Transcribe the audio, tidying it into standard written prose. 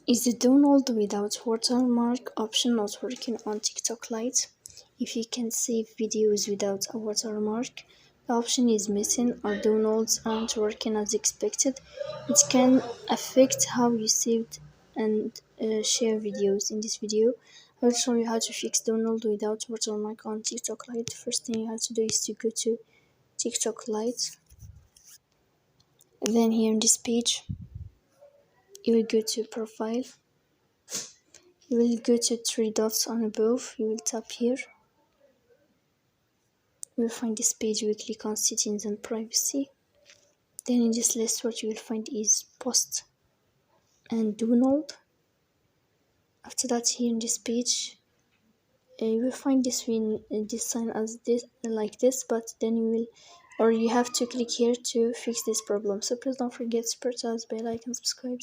Is the download without watermark option not working on TikTok Lite? If you can save videos without a watermark, the option is missing or downloads aren't working as expected. It can affect how you saved and share videos. In this video, I will show you how to fix download without watermark on TikTok Lite. First thing you have to do is to go to TikTok Lite. Then here on this page, you will go to profile. You will go to three dots on above, you will tap here. You will find this page, you will click on settings and privacy. Then in this list what you will find is post and download. After that, here in this page, you will find this sign as this, like this, but then you have to click here to fix this problem. So please don't forget to press bell icon, subscribe.